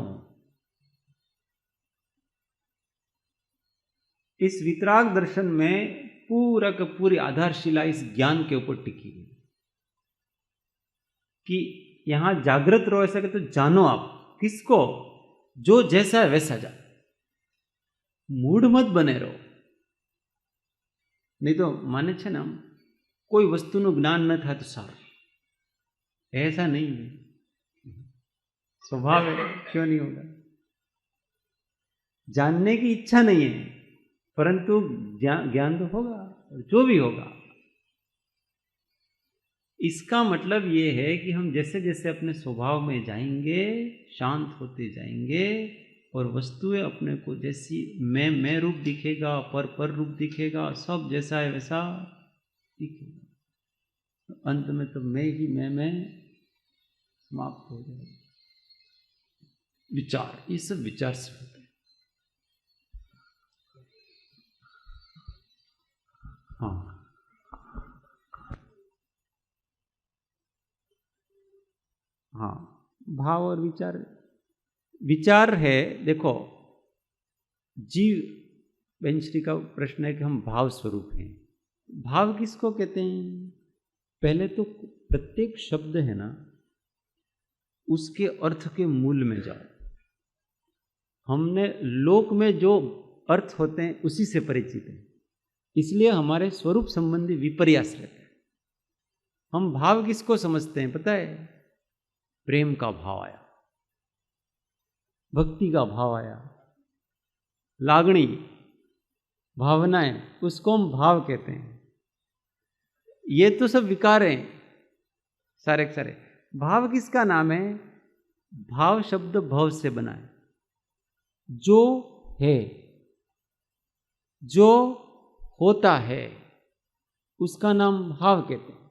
इस वितराग दर्शन में पूरा का पूरी आधारशिला इस ज्ञान के ऊपर टिकी है कि यहां जागृत रहो। ऐसा कहते तो जानो आप किसको? जो जैसा है वैसा जानो, मूड मत बने रहो। नहीं तो माने छे ना, कोई वस्तुનું જ્ઞાન ન થાય તો સારું, ऐसा नहीं है, स्वभाव है, क्यों नहीं होगा? जानने की इच्छा नहीं है, परंतु ज्ञान तो होगा, जो भी होगा। इसका मतलब ये है कि हम जैसे जैसे अपने स्वभाव में जाएंगे, शांत होते जाएंगे, और वस्तुएं अपने को जैसी मैं रूप दिखेगा, पर रूप दिखेगा, सब जैसा है वैसा दिखेगा। तो अंत में तो मैं ही मैं समाप्त हो जाएगा। विचार, ये सब विचार से होता है। हाँ, हाँ, भाव और विचार, विचार है। देखो, जीव बेंचरी का प्रश्न है कि हम भाव स्वरूप हैं। भाव किसको कहते हैं? पहले तो प्रत्येक शब्द है ना, उसके अर्थ के मूल में जाओ। हमने लोक में जो अर्थ होते हैं उसी से परिचित हैं, इसलिए हमारे स्वरूप संबंधी विपर्यास रहते हैं। हम भाव किसको समझते हैं पता है? प्रेम का भाव आया, भक्ति का भाव आया, लागणी, भावनाएं, उसको हम भाव कहते हैं। ये तो सब विकार हैं सारे के सारे। भाव किसका नाम है? भाव शब्द भव से बना है, जो है, जो होता है, उसका नाम भाव कहते हैं।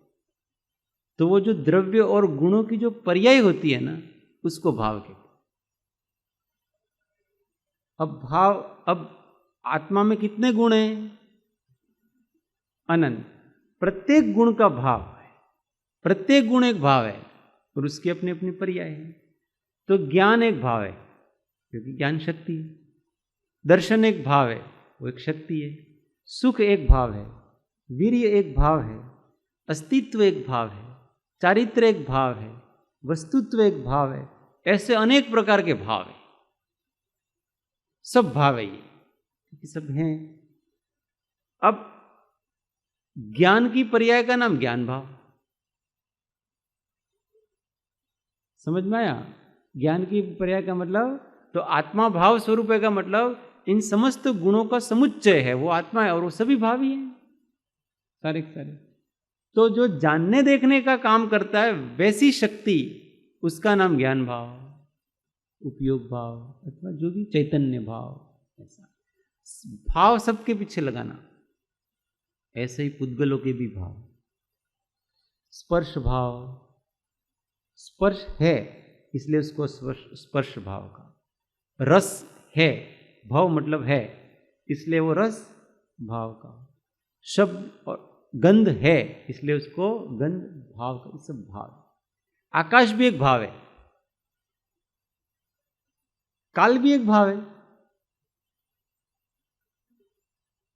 तो वो जो द्रव्य और गुणों की जो पर्याय होती है ना, उसको भाव कहते हैं। अब आत्मा में कितने गुण हैं? अनंत। प्रत्येक गुण का भाव है, प्रत्येक गुण एक भाव है, और उसकी अपनी अपनी पर्याय है। तो ज्ञान एक भाव है, क्योंकि ज्ञान शक्ति है। दर्शन एक भाव है, वो एक शक्ति है। सुख एक भाव है, वीर्य एक भाव है, अस्तित्व एक भाव है, चारित्र एक भाव है, वस्तुत्व एक भाव है। ऐसे अनेक प्रकार के भाव है, सब भाव है ये, क्योंकि सब हैं। अब ज्ञान की पर्याय का नाम ज्ञान भाव। समझ में आया? ज्ञान की पर्याय का मतलब, तो आत्मा भाव स्वरूप है का मतलब इन समस्त गुणों का समुच्चय है, वो आत्मा है, और वो सभी भाव ही हैं, सारे सारे। तो जो जानने देखने का काम करता है वैसी शक्ति, उसका नाम ज्ञान भाव, उपयोग भाव, अथवा जो भी चैतन्य भाव। ऐसा भाव सबके पीछे लगाना। ऐसे ही पुद्गलों के भी भाव, स्पर्श भाव, स्पर्श है इसलिए उसको स्पर्श भाव का। रस है, भाव मतलब है, इसलिए वो रस भाव का। शब्द और गंध है, इसलिए उसको गंध भाव का। सब भाव। आकाश भी एक भाव है, काल भी एक भाव है।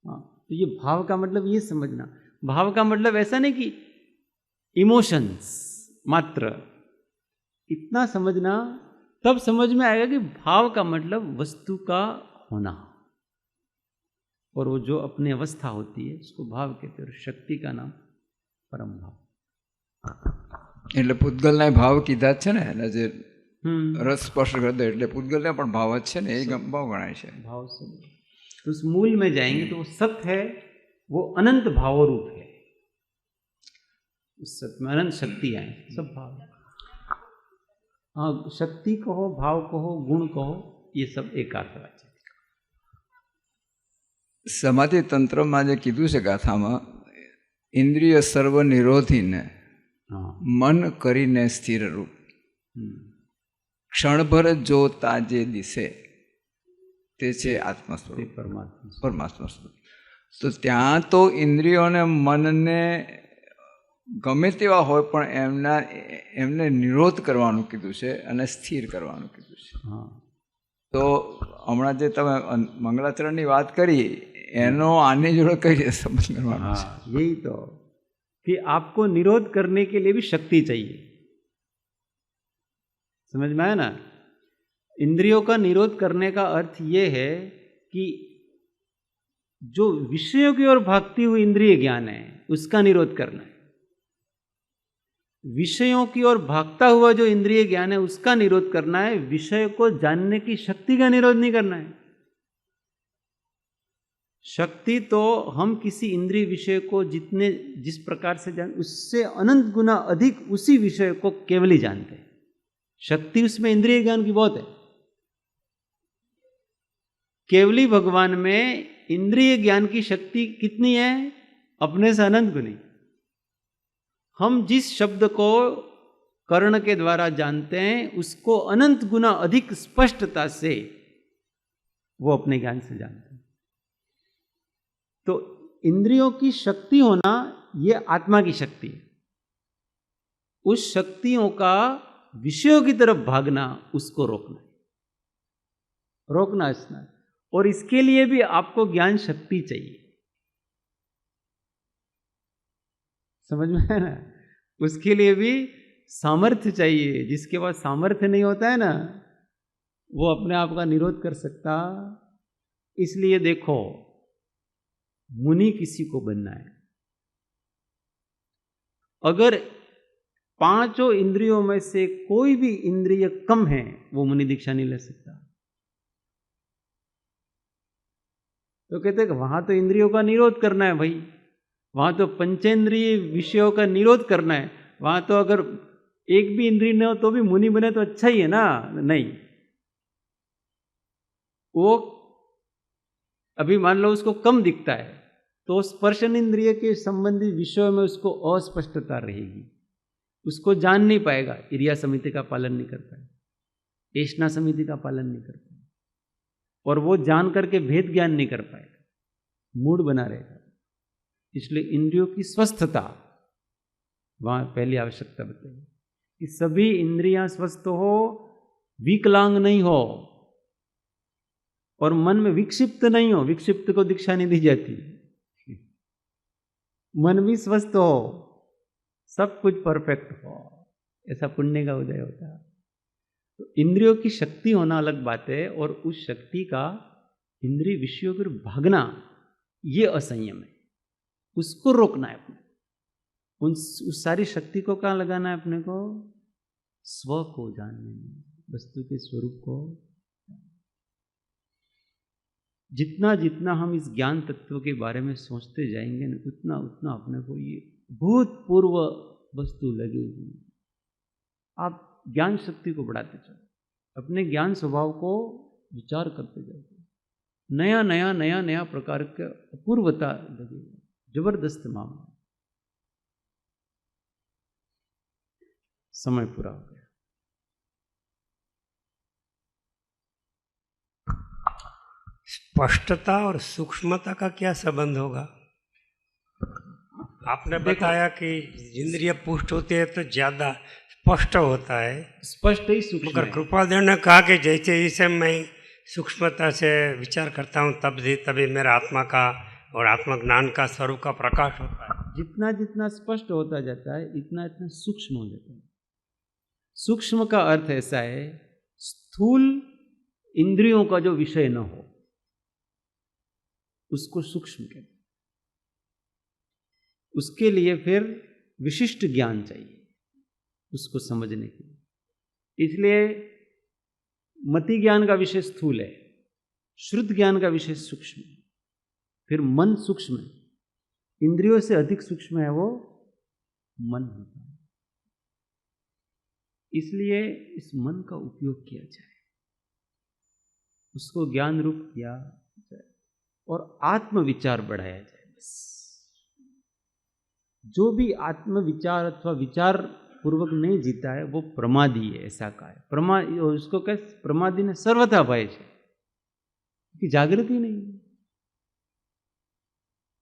हाँ, तो ये भाव का मतलब ये समझना। भाव का मतलब ऐसा नहीं कि इमोशंस मात्र, इतना समझना तब समझ में आएगा कि भाव का मतलब वस्तु का होना, और वो जो अपनी अवस्था होती है उसको भाव कहते हैं, और शक्ति का नाम परम भाव। એટલે પૂતગલના ભાવ કીધા જ છે ને, એટલે જે રસ સ્પર્શ કરતો એટલે પૂતગલના પણ ભાવ જ છે ને, એ ભાવ ગણાય છે। भाव से तो उस मूल में जाएंगे तो वो सत है, वो अनंत भाव रूप है। उस सत में अनंत शक्ति आए, सब भाव। हाँ, शक्ति कहो, भाव कहो, गुण कहो, ये सब एक अर्थवाची। સમાધિ તંત્રમાં જે કીધું છે ગાથામાં, ઇન્દ્રિય સર્વ નિરોધીને મન કરીને સ્થિર રૂપ, ક્ષણભર જો તાજે દિશે તે છે આત્મ સ્વરૂપ, પરમાત્મા સ્વરૂપ। તો ત્યાં તો ઇન્દ્રિયોને મનને ગમે તેવા હોય પણ એમને નિરોધ કરવાનું કીધું છે અને સ્થિર કરવાનું કીધું છે। તો હમણાં જે તમે મંગલાચરણની વાત કરી એનો આની જોડે કઈ રીતે સંબંધ કરવાનો છે? यही तो कि आपको निरोध करने के लिए भी शक्ति चाहिए। समझ में आया ना? इंद्रियों का निरोध करने का अर्थ ये है कि जो विषयों की ओर भागती हुई इंद्रिय ज्ञान है उसका निरोध करना है। विषयों की ओर भागता हुआ जो इंद्रिय ज्ञान है उसका निरोध करना है, विषय को जानने की शक्ति का निरोध नहीं करना है। शक्ति तो हम किसी इंद्रिय विषय को जिस प्रकार से जान, उससे अनंत गुना अधिक उसी विषय को केवल ही जानते हैं। शक्ति उसमें इंद्रिय ज्ञान की बहुत है। केवली भगवान में इंद्रिय ज्ञान की शक्ति कितनी है? अपने से अनंत गुनी। हम जिस शब्द को कर्ण के द्वारा जानते हैं उसको अनंत गुना अधिक स्पष्टता से वो अपने ज्ञान से जानते हैं। तो इंद्रियों की शक्ति होना ये आत्मा की शक्ति है। उस शक्तियों का विषयों की तरफ भागना, उसको रोकना इसना। और इसके लिए भी आपको ज्ञान शक्ति चाहिए। समझ में है ना? उसके लिए भी सामर्थ्य चाहिए। जिसके पास सामर्थ्य नहीं होता है ना, वो अपने आप का निरोध कर सकता। इसलिए देखो, मुनि किसी को बनना है, अगर पांचों इंद्रियों में से कोई भी इंद्रिय कम है वो मुनि दीक्षा नहीं ले सकता। तो कहते हैं कि वहां तो इंद्रियों का निरोध करना है भाई, वहां तो पंचेंद्रिय विषयों का निरोध करना है। वहां तो अगर एक भी इंद्रिय न हो तो भी मुनि बने तो अच्छा ही है ना? नहीं, वो अभी मान लो उसको कम दिखता है तो स्पर्शन इंद्रिय के संबंधी विषयों में उसको अस्पष्टता रहेगी, उसको जान नहीं पाएगा, इरिया समिति का पालन नहीं कर पाएगा, एषणा समिति का पालन नहीं कर पाएगा, और वो जान करके भेद ज्ञान नहीं कर पाएगा, मूड बना रहेगा। इसलिए इंद्रियों की स्वस्थता वहां पहली आवश्यकता बताई कि सभी इंद्रियां स्वस्थ हो, विकलांग नहीं हो, और मन में विक्षिप्त नहीं हो। विक्षिप्त को दीक्षा नहीं दी जाती। मन भी स्वस्थ हो, सब कुछ परफेक्ट हो, ऐसा पुण्य का उदय होता है। तो इंद्रियों की शक्ति होना अलग बात है, और उस शक्ति का इंद्रिय विषयों पर भागना ये असंयम है। उसको रोकना है अपने, उस सारी शक्ति को कहाँ लगाना है अपने को? स्व को जानने में, वस्तु के स्वरूप को। जितना जितना हम इस ज्ञान तत्व के बारे में सोचते जाएंगे ना, उतना उतना अपने को ये भूतपूर्व वस्तु लगेगी। आप ज्ञान शक्ति को बढ़ाते चलो, अपने ज्ञान स्वभाव को विचार करते जाओ, नया नया नया नया प्रकार का अपूर्वता लगेगा। जबरदस्त मामला। समय पूरा हो गया। स्पष्टता और सूक्ष्मता का क्या संबंध होगा? आपने बताया कि इंद्रिय पुष्ट होते हैं तो ज्यादा स्पष्ट होता है, स्पष्ट ही सूक्ष्म मगर है। कृपादेव ने कहा कि जैसे जैसे मैं सूक्ष्मता से विचार करता हूँ तभी मेरा आत्मा का और आत्मज्ञान का स्वरूप का प्रकाश होता है। जितना जितना स्पष्ट होता जाता है इतना इतना सूक्ष्म हो जाता है। सूक्ष्म का अर्थ ऐसा है, स्थूल इंद्रियों का जो विषय न हो उसको सूक्ष्म कहते हैं। उसके लिए फिर विशिष्ट ज्ञान चाहिए उसको समझने के लिए। इसलिए मति ज्ञान का विषय स्थूल है, श्रुत ज्ञान का विषय सूक्ष्म है, फिर मन सूक्ष्म है, इंद्रियों से अधिक सूक्ष्म है वो मन होता है। इसलिए इस मन का उपयोग किया जाए, उसको ज्ञान रूप किया जाए और आत्मविचार बढ़ाया जाए। बस जो भी आत्मविचार अथवा विचार पूर्वक नहीं जीता है वो प्रमादी है, ऐसा कहा है। उसको कह प्रमादी ने सर्वथा भय है कि जागृति नहीं है।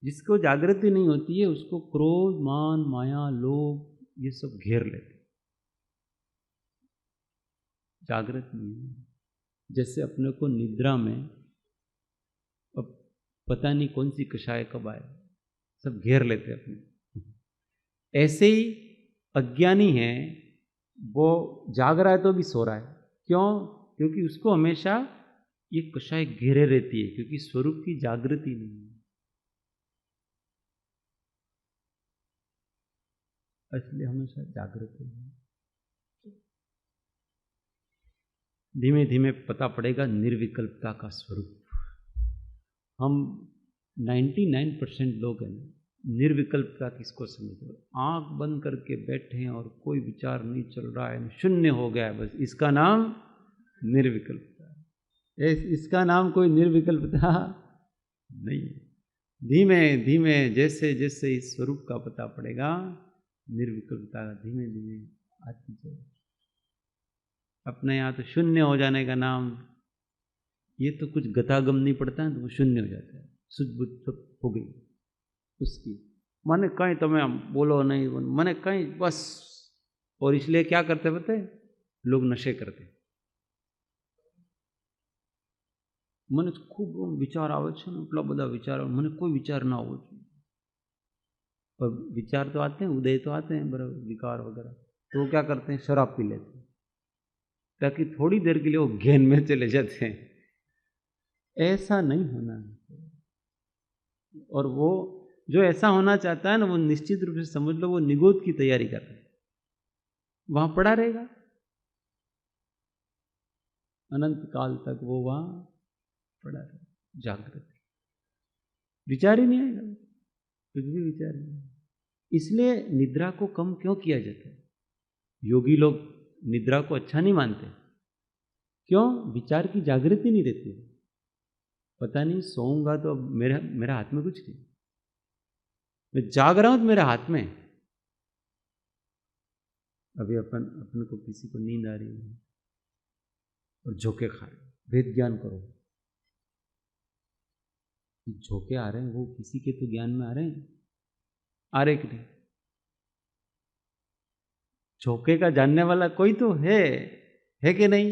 जिसको जागृति नहीं होती है उसको क्रोध, मान, माया, लोभ ये सब घेर लेते, जागृत नहीं है। जैसे अपने को निद्रा में अब पता नहीं कौन सी कषाय कब आए, सब घेर लेते अपने। ऐसे ही अज्ञानी है, वो जाग रहा है तो भी सो रहा है। क्यों? क्योंकि उसको हमेशा ये कषाय घेरे रहती है, क्योंकि स्वरूप की जागृति नहीं है। इसलिए हमेशा जागृत है। धीमे धीमे पता पड़ेगा निर्विकल्पता का स्वरूप। हम 99% लोग हैं निर्विकल्पता किसको समझते? आंख बंद करके बैठे हैं और कोई विचार नहीं चल रहा है, शून्य हो गया है, बस इसका नाम निर्विकल्पता है। इसका नाम कोई निर्विकल्पता नहीं। धीमे धीमे जैसे जैसे इस स्वरूप का पता पड़ेगा, निर्विकल्पता धीमे धीमे आती जाएगी। अपने यहाँ तो शून्य हो जाने का नाम, ये तो कुछ गतागम नहीं पड़ता है तो वो शून्य हो जाता है, सुध बुद्ध सब हो गई उसकी। माने कहीं तुम्हें बोलो नहीं, माने कहीं बस। और इसलिए क्या करते पता है? लोग नशे करते। મને ખૂબ વિચાર આવે છે ને, એટલા બધા વિચાર, મને કોઈ વિચાર ના હોવો જોઈએ। और विचार तो आते हैं, उदय तो आते हैं, बराबर विकार वगैरह, तो वो क्या करते हैं? शराब पी लेते हैं ताकि थोड़ी देर के लिए वो ज्ञान में चले जाते हैं। ऐसा नहीं होना। और वो जो ऐसा होना चाहता है ना, वो निश्चित रूप से समझ लो वो निगोद की तैयारी कर रहा है, वहां पड़ा रहेगा अनंत काल तक, वो वहां पड़ा रहेगा जागृत। विचार ही नहीं आएगा, कुछ भी विचार नहीं। इसलिए निद्रा को कम क्यों किया जाता है? योगी लोग निद्रा को अच्छा नहीं मानते। क्यों? विचार की जागृति नहीं रहती। पता नहीं सोऊंगा तो अब मेरा हाथ में कुछ नहीं, मैं जाग रहा हूं तो मेरे हाथ में। अभी अपन को किसी को नींद आ रही है और झोंके खा रहे, वेद ज्ञान करो। झोंके आ रहे हैं वो किसी के तो ज्ञान में आ रहे हैं, आ रहे कि नहीं? झोंके का जानने वाला कोई तो है कि नहीं?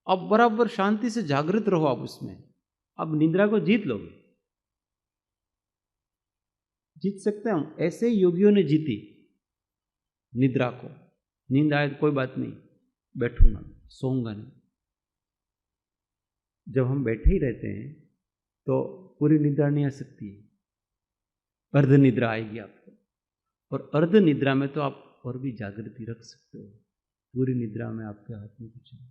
अब बराबर शांति से जागृत रहो आप उसमें। अब निद्रा को जीत लोगे, जीत सकते हैं हम। ऐसे ही योगियों ने जीती निद्रा को। नींद आए तो कोई बात नहीं, बैठूंगा, सोऊंगा नहीं। जब हम बैठे ही रहते हैं तो पूरी निद्रा नहीं आ सकती, अर्ध निद्रा आएगी आपको। और अर्ध निद्रा में तो आप और भी जागृति रख सकते हो। पूरी निद्रा में आपके हाथ में कुछ नहीं।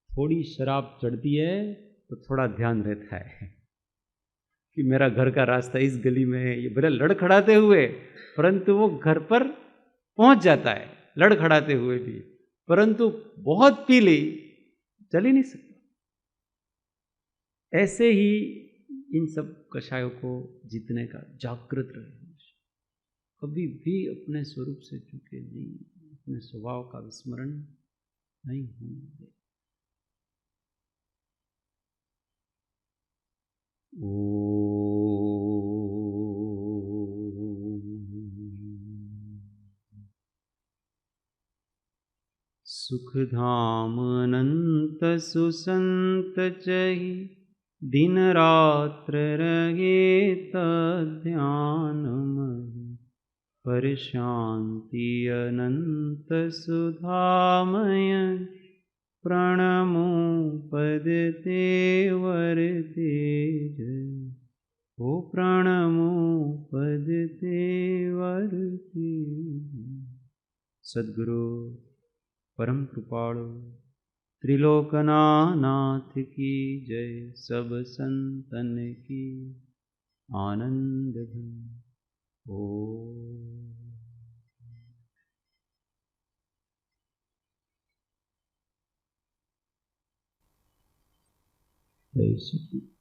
थोड़ी शराब चढ़ती है तो थोड़ा ध्यान रहता है कि मेरा घर का रास्ता इस गली में है। ये भले लड़खड़ाते हुए, परंतु वो घर पर पहुंच जाता है लड़खड़ाते हुए भी, परंतु बहुत पी ली, चल ही नहीं सकता। ऐसे ही इन सब कषायों को जीतने का जागृत रहे, कभी भी अपने स्वरूप से चूके नहीं, अपने स्वभाव का विस्मरण नहीं होने दे। सुख धाम अनंत सुसंत चहि, दिन रात्र रहे तध्यान महि। पर शांति अनंत सुधामय, प्रणमो पद ते वर्ते जय। ओ प्रणमो पद ते वर्ते। सद्गुरु परम कृपाळु त्रिलोकनाथ की जय। सब संतन की आनंद धन। ओ जय सद्गुरु।